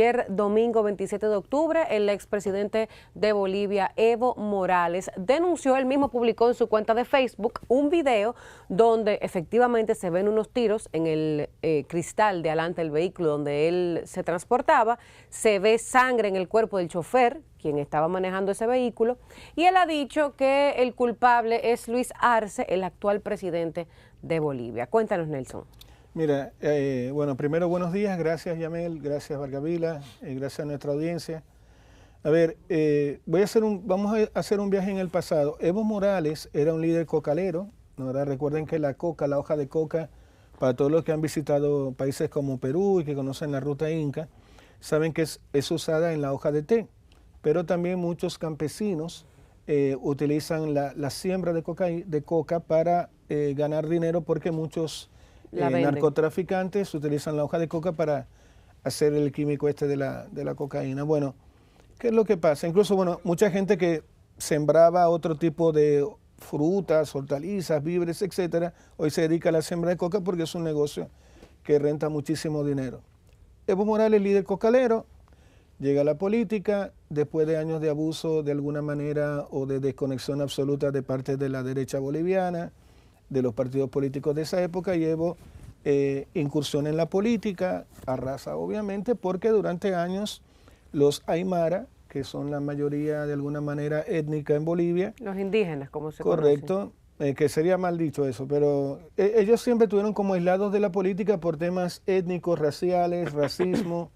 Ayer domingo 27 de octubre, el expresidente de Bolivia, Evo Morales, denunció, él mismo publicó en su cuenta de Facebook un video donde efectivamente se ven unos tiros en el cristal de adelante del vehículo donde él se transportaba, se ve sangre en el cuerpo del chofer, quien estaba manejando ese vehículo, y él ha dicho que el culpable es Luis Arce, el actual presidente de Bolivia. Cuéntanos, Nelson. Mira, bueno, primero buenos días, gracias Yamel, gracias Vargavila, gracias a nuestra audiencia. A ver, vamos a hacer un viaje en el pasado. Evo Morales era un líder cocalero, ¿no? Recuerden que la coca, la hoja de coca, para todos los que han visitado países como Perú y que conocen la ruta Inca, saben que es usada en la hoja de té, pero también muchos campesinos utilizan la siembra de coca para ganar dinero porque muchos narcotraficantes utilizan la hoja de coca para hacer el químico de la cocaína. Bueno, ¿qué es lo que pasa? Incluso, bueno, mucha gente que sembraba otro tipo de frutas, hortalizas, víveres, etcétera, hoy se dedica a la siembra de coca porque es un negocio que renta muchísimo dinero. Evo Morales, líder cocalero, llega a la política después de años de abuso de alguna manera o de desconexión absoluta de parte de la derecha boliviana, de los partidos políticos de esa época, y Evo incursiona en la política, arrasa obviamente, porque durante años los aymara, que son la mayoría de alguna manera étnica en Bolivia. Los indígenas, como se correcto, que sería mal dicho eso, pero ellos siempre estuvieron como aislados de la política por temas étnicos, raciales, racismo,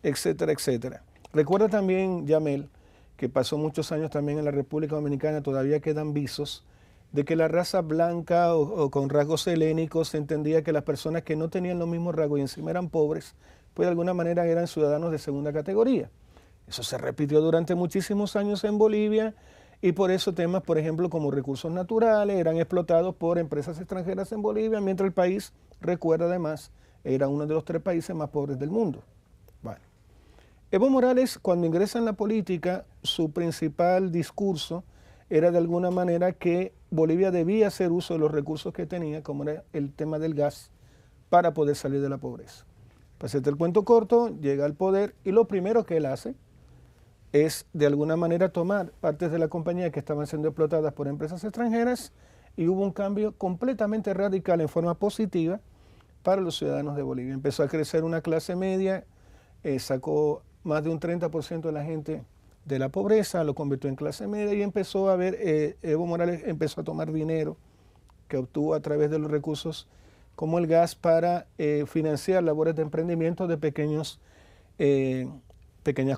etcétera, etcétera. Recuerda también, Yamel, que pasó muchos años también en la República Dominicana, todavía quedan visos de que la raza blanca o con rasgos helénicos se entendía que las personas que no tenían los mismos rasgos y encima eran pobres, pues de alguna manera eran ciudadanos de segunda categoría. Eso se repitió durante muchísimos años en Bolivia y por eso temas, por ejemplo, como recursos naturales eran explotados por empresas extranjeras en Bolivia, mientras el país, recuerda además, era uno de los 3 países más pobres del mundo. Bueno. Evo Morales, cuando ingresa en la política, su principal discurso era de alguna manera que Bolivia debía hacer uso de los recursos que tenía, como era el tema del gas, para poder salir de la pobreza. Para hacerte el cuento corto, llega al poder y lo primero que él hace es de alguna manera tomar partes de la compañía que estaban siendo explotadas por empresas extranjeras y hubo un cambio completamente radical en forma positiva para los ciudadanos de Bolivia. Empezó a crecer una clase media, sacó más de un 30% de la gente de la pobreza, lo convirtió en clase media y empezó a ver, Evo Morales empezó a tomar dinero que obtuvo a través de los recursos como el gas para financiar labores de emprendimiento de pequeñas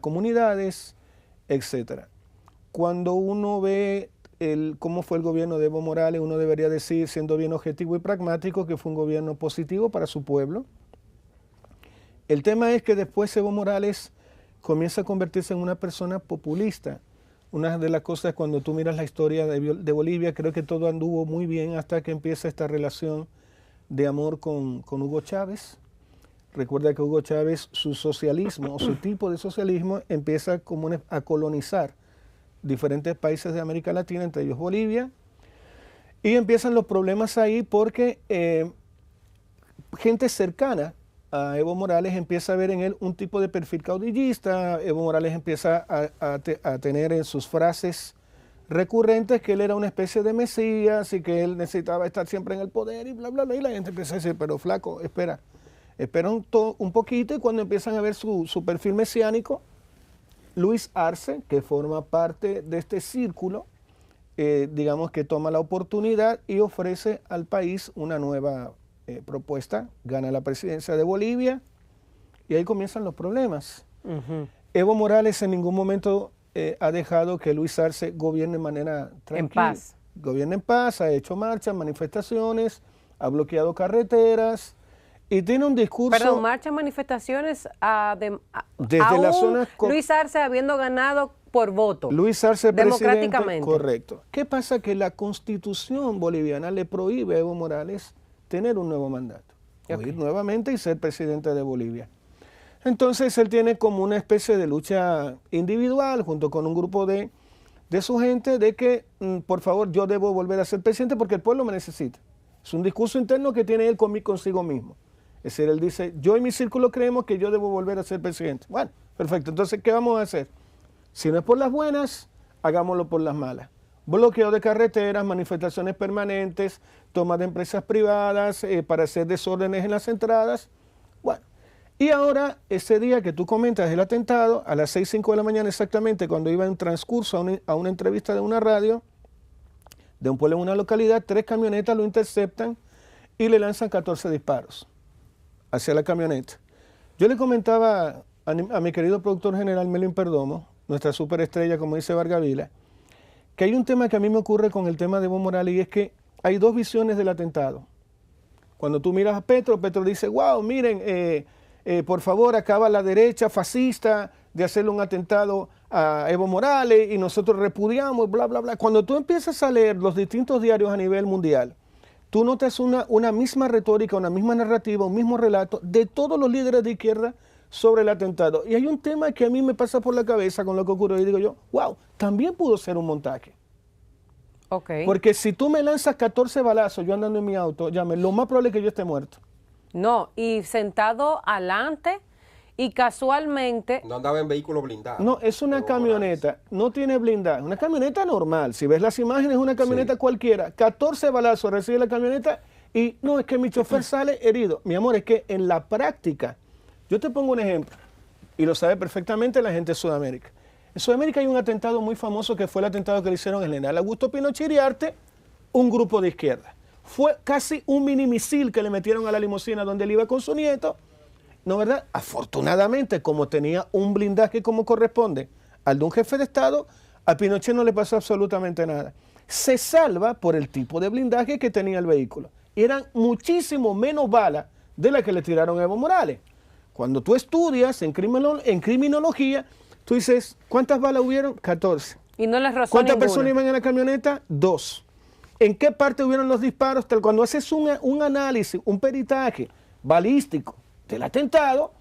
comunidades, etc. Cuando uno ve cómo fue el gobierno de Evo Morales, uno debería decir, siendo bien objetivo y pragmático, que fue un gobierno positivo para su pueblo. El tema es que después Evo Morales comienza a convertirse en una persona populista. Una de las cosas, cuando tú miras la historia de Bolivia, creo que todo anduvo muy bien hasta que empieza esta relación de amor con Hugo Chávez. Recuerda que Hugo Chávez, su socialismo, o su tipo de socialismo, empieza como a colonizar diferentes países de América Latina, entre ellos Bolivia, y empiezan los problemas ahí porque gente cercana a Evo Morales empieza a ver en él un tipo de perfil caudillista. Evo Morales empieza a tener en sus frases recurrentes que él era una especie de mesías y que él necesitaba estar siempre en el poder y bla, bla, bla, y la gente empieza a decir, pero flaco, espera un poquito, y cuando empiezan a ver su perfil mesiánico, Luis Arce, que forma parte de este círculo, digamos que toma la oportunidad y ofrece al país una nueva propuesta, gana la presidencia de Bolivia y ahí comienzan los problemas. Evo Morales en ningún momento ha dejado que Luis Arce gobierne de manera tranquila. En paz. Gobierna en paz, ha hecho marchas, manifestaciones, ha bloqueado carreteras y tiene un discurso... Perdón, marchas, manifestaciones desde la zona... Luis Arce habiendo ganado por voto. Luis Arce democráticamente. Presidente, correcto. ¿Qué pasa? Que la Constitución boliviana le prohíbe a Evo Morales tener un nuevo mandato, o ir nuevamente y ser presidente de Bolivia. Entonces él tiene como una especie de lucha individual junto con un grupo de su gente de que, por favor, yo debo volver a ser presidente porque el pueblo me necesita. Es un discurso interno que tiene él consigo mismo. Es decir, él dice, yo y mi círculo creemos que yo debo volver a ser presidente. Bueno, Perfecto. Entonces, ¿qué vamos a hacer? Si no es por las buenas, hagámoslo por las malas. Bloqueo de carreteras, manifestaciones permanentes, toma de empresas privadas para hacer desórdenes en las entradas. Bueno, y ahora ese día que tú comentas el atentado, a las 6:05 de la mañana exactamente, cuando iba en transcurso a una entrevista de una radio, de un pueblo en una localidad, 3 camionetas lo interceptan y le lanzan 14 disparos hacia la camioneta. Yo le comentaba a mi querido productor general Melvin Perdomo, nuestra superestrella, como dice Vargavila, que hay un tema que a mí me ocurre con el tema de Evo Morales y es que hay 2 visiones del atentado. Cuando tú miras a Petro dice, wow, miren, por favor, acaba la derecha fascista de hacerle un atentado a Evo Morales y nosotros repudiamos, bla, bla, bla. Cuando tú empiezas a leer los distintos diarios a nivel mundial, tú notas una misma retórica, una misma narrativa, un mismo relato de todos los líderes de izquierda sobre el atentado. Y hay un tema que a mí me pasa por la cabeza con lo que ocurrió y digo yo, wow, también pudo ser un montaje. Okay. Porque si tú me lanzas 14 balazos yo andando en mi auto, lo más probable es que yo esté muerto. No, y sentado adelante y casualmente... No andaba en vehículo blindado. No, es una camioneta, no tiene blindaje, una camioneta normal. Si ves las imágenes, es una camioneta cualquiera. 14 balazos recibe la camioneta y no, es que mi chofer sale herido. Mi amor, es que en la práctica, yo te pongo un ejemplo, y lo sabe perfectamente la gente de Sudamérica. En Sudamérica hay un atentado muy famoso que fue el atentado que le hicieron al general Augusto Pinochet Iriarte, un grupo de izquierda. Fue casi un mini misil que le metieron a la limusina donde él iba con su nieto, ¿no verdad? Afortunadamente, como tenía un blindaje como corresponde al de un jefe de Estado, a Pinochet no le pasó absolutamente nada. Se salva por el tipo de blindaje que tenía el vehículo. Y eran muchísimo menos balas de las que le tiraron a Evo Morales. Cuando tú estudias en criminología, tú dices, ¿cuántas balas hubieron? 14. Y no les rozó ¿Cuántas ninguna? personas iban en la camioneta? 2. ¿En qué parte hubieron los disparos? Cuando haces un análisis, un peritaje balístico del atentado,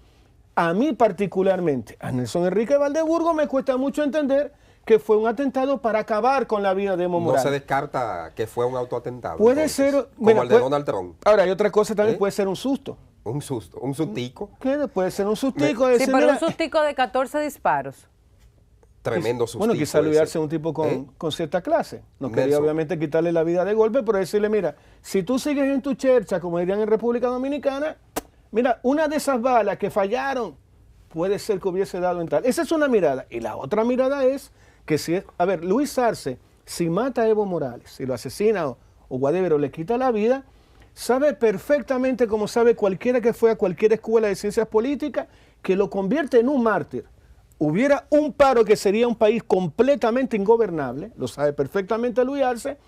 a mí particularmente, a Nelson Enrique Valdeburgo, me cuesta mucho entender que fue un atentado para acabar con la vida de Evo Morales. No se descarta que fue un autoatentado. Puede entonces, ser... como mira, el de Donald Trump. Ahora, hay otra cosa también, puede ser un susto. Un susto, un sustico. Claro, puede ser un sustico. Sí, decir, pero mira, un sustico de 14 disparos. Tremendo sustico. bueno, quizá ese. olvidarse un tipo con cierta clase. No quería Nelson. obviamente quitarle la vida de golpe, pero decirle, mira, si tú sigues en tu chercha, como dirían en República Dominicana, mira, una de esas balas que fallaron puede ser que hubiese dado en tal. Esa es una mirada. Y la otra mirada es que si es, a ver, Luis Arce, si mata a Evo Morales, si lo asesina o whatever, o le quita la vida, sabe perfectamente, como sabe cualquiera que fue a cualquier escuela de ciencias políticas, que lo convierte en un mártir. Hubiera un paro que sería un país completamente ingobernable, lo sabe perfectamente Luis Arce,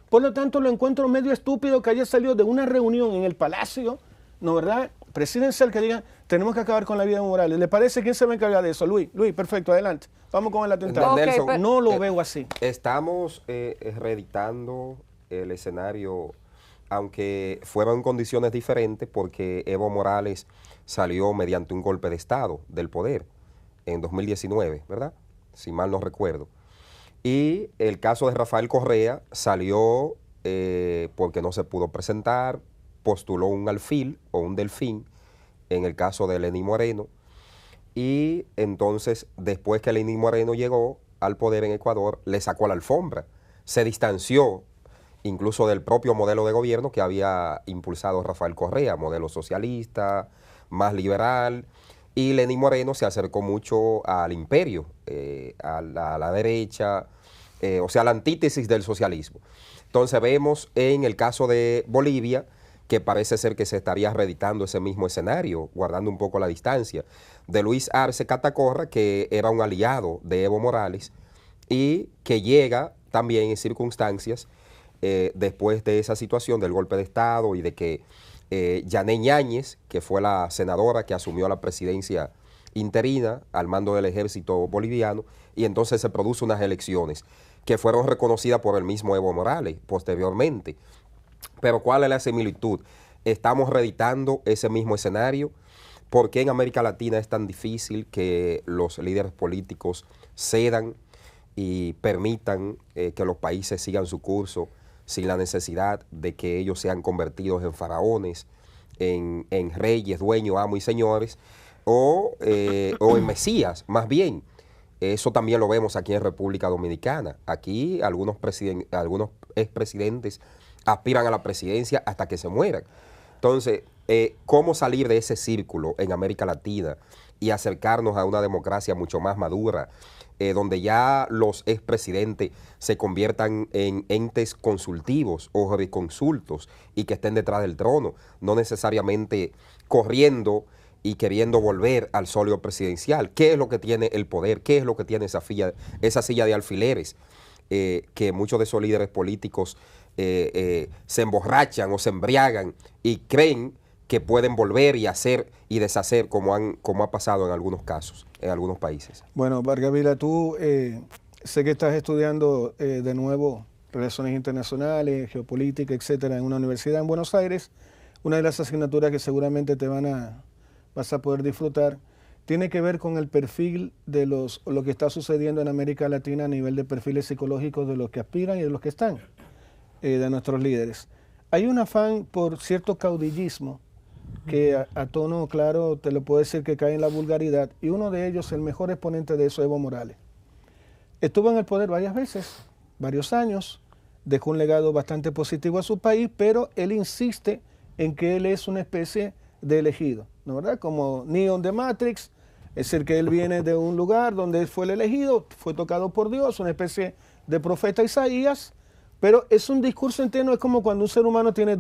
por lo tanto lo encuentro medio estúpido que haya salido de una reunión en el Palacio, ¿no verdad?, presidencial, que digan, tenemos que acabar con la vida de Evo Morales. ¿Le parece quién se va a encargar de eso? Luis, perfecto, adelante. Vamos con el atentado. Okay, Nelson, pero- No lo veo así. Estamos reeditando el escenario, aunque fueron en condiciones diferentes, porque Evo Morales salió mediante un golpe de Estado del poder en 2019, ¿verdad? Si mal no recuerdo. Y el caso de Rafael Correa salió porque no se pudo presentar, postuló un alfil o un delfín, en el caso de Lenín Moreno, y entonces después que Lenín Moreno llegó al poder en Ecuador, le sacó la alfombra, se distanció incluso del propio modelo de gobierno que había impulsado Rafael Correa, modelo socialista, más liberal, y Lenín Moreno se acercó mucho al imperio, a la derecha, o sea, la antítesis del socialismo. Entonces vemos en el caso de Bolivia que parece ser que se estaría reeditando ese mismo escenario, guardando un poco la distancia, de Luis Arce Catacorra, que era un aliado de Evo Morales y que llega también en circunstancias después de esa situación del golpe de Estado y de que Yané Yáñez, que fue la senadora que asumió la presidencia interina al mando del ejército boliviano, y entonces se producen unas elecciones que fueron reconocidas por el mismo Evo Morales posteriormente. Pero ¿cuál es la similitud? Estamos reeditando ese mismo escenario. ¿Por qué en América Latina es tan difícil que los líderes políticos cedan y permitan que los países sigan su curso sin la necesidad de que ellos sean convertidos en faraones, en reyes, dueños, amos y señores? o en Mesías, más bien. Eso también lo vemos aquí en República Dominicana. Aquí algunos expresidentes aspiran a la presidencia hasta que se mueran. Entonces, ¿cómo salir de ese círculo en América Latina y acercarnos a una democracia mucho más madura, donde ya los expresidentes se conviertan en entes consultivos o jurisconsultos y que estén detrás del trono, no necesariamente corriendo y queriendo volver al solio presidencial? ¿Qué es lo que tiene el poder? ¿Qué es lo que tiene esa silla de alfileres? Que muchos de esos líderes políticos se emborrachan o se embriagan y creen que pueden volver y hacer y deshacer como ha pasado en algunos casos, en algunos países. Bueno, Vargas Vila, tú sé que estás estudiando de nuevo relaciones internacionales, geopolítica, etcétera, en una universidad en Buenos Aires. Una de las asignaturas que seguramente vas a poder disfrutar tiene que ver con el perfil de lo que está sucediendo en América Latina a nivel de perfiles psicológicos de los que aspiran y de los que están, de nuestros líderes. Hay un afán por cierto caudillismo que a tono claro te lo puedo decir que cae en la vulgaridad, y uno de ellos, el mejor exponente de eso, Evo Morales. Estuvo en el poder varias veces, varios años, dejó un legado bastante positivo a su país, pero él insiste en que él es una especie de elegido, ¿no verdad? Como Neo de Matrix, es decir, que él viene de un lugar donde él fue el elegido, fue tocado por Dios, una especie de profeta Isaías, pero es un discurso interno, es como cuando un ser humano tiene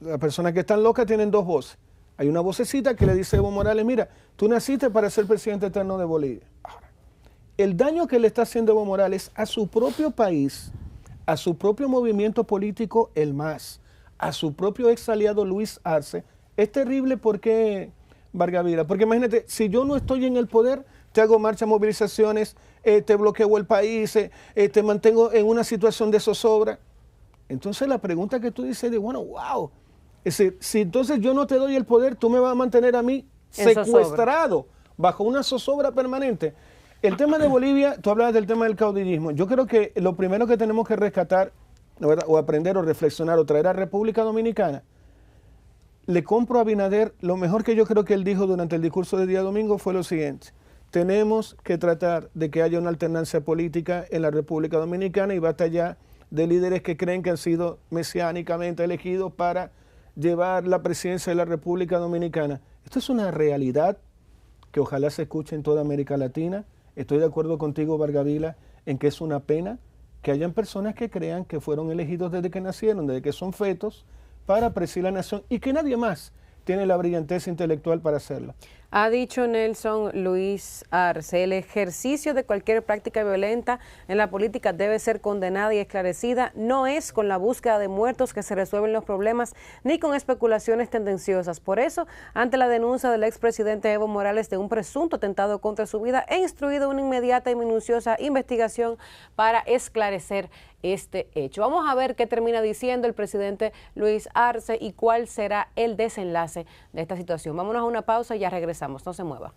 las personas que están locas tienen dos voces. Hay una vocecita que le dice a Evo Morales, mira, tú naciste para ser presidente eterno de Bolivia. Ahora, el daño que le está haciendo Evo Morales a su propio país, a su propio movimiento político, el MAS, a su propio ex aliado Luis Arce, es terrible. Porque, Vargas Vila, porque imagínate, si yo no estoy en el poder, te hago marchas, movilizaciones, te bloqueo el país, te mantengo en una situación de zozobra. Entonces la pregunta que tú dices de, bueno, wow, es decir, si entonces yo no te doy el poder, tú me vas a mantener a mí secuestrado bajo una zozobra permanente. El tema de Bolivia, tú hablabas del tema del caudillismo. Yo creo que lo primero que tenemos que rescatar, ¿verdad?, o aprender o reflexionar o traer a República Dominicana, le compro a Abinader, lo mejor que yo creo que él dijo durante el discurso del día domingo fue lo siguiente: tenemos que tratar de que haya una alternancia política en la República Dominicana y basta ya de líderes que creen que han sido mesiánicamente elegidos para llevar la presidencia de la República Dominicana. Esto es una realidad que ojalá se escuche en toda América Latina. Estoy de acuerdo contigo, Vargas Vila, en que es una pena que hayan personas que crean que fueron elegidos desde que nacieron, desde que son fetos, para presidir la nación y que nadie más tiene la brillantez intelectual para hacerlo. Ha dicho Nelson Luis Arce, el ejercicio de cualquier práctica violenta en la política debe ser condenada y esclarecida. No es con la búsqueda de muertos que se resuelven los problemas, ni con especulaciones tendenciosas. Por eso, ante la denuncia del expresidente Evo Morales de un presunto atentado contra su vida, he instruido una inmediata y minuciosa investigación para esclarecer este hecho. Vamos a ver qué termina diciendo el presidente Luis Arce y cuál será el desenlace de esta situación. Vámonos a una pausa y ya regresamos. No se mueva.